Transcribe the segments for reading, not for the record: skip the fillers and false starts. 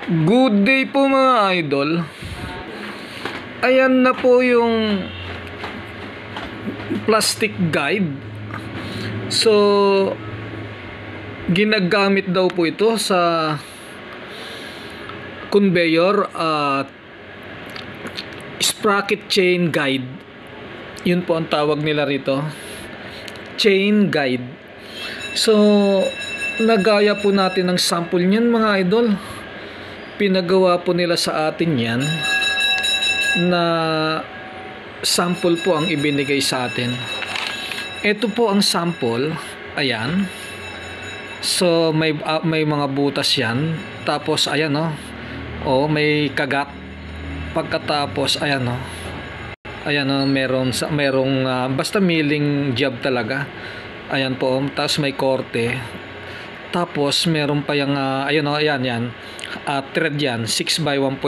Good day po mga idol. Ayan na po yung plastic guide. So, ginagamit daw po ito sa conveyor at sprocket chain guide. Yun po ang tawag nila rito. Chain guide. So, nagaya po natin ng sample niyan mga idol. Pinagawa po nila sa atin yan na sample po ang ibinigay sa atin. Ito po ang sample. Ayan. So may mga butas yan. Tapos ayan may kagat. Pagkatapos ayan ayan merong basta milling job talaga. Ayan po. Tapos may korte. Tapos meron pa yung ayan thread yan 6x1.0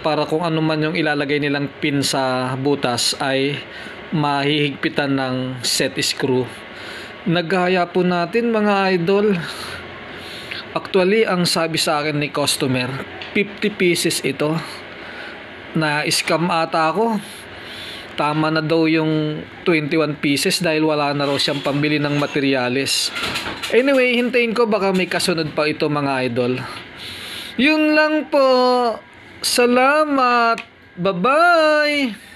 para kung ano man yung ilalagay nilang pin sa butas ay mahihigpitan ng set screw. Nagaya po natin mga idol. Actually ang sabi sa akin ni customer 50 pieces ito. Na scam ata ako. Tama na daw yung 21 pieces dahil wala na raw siyang pambili ng materyales. Anyway, hintayin ko baka may kasunod pa ito mga idol. Yun lang po. Salamat. Bye-bye.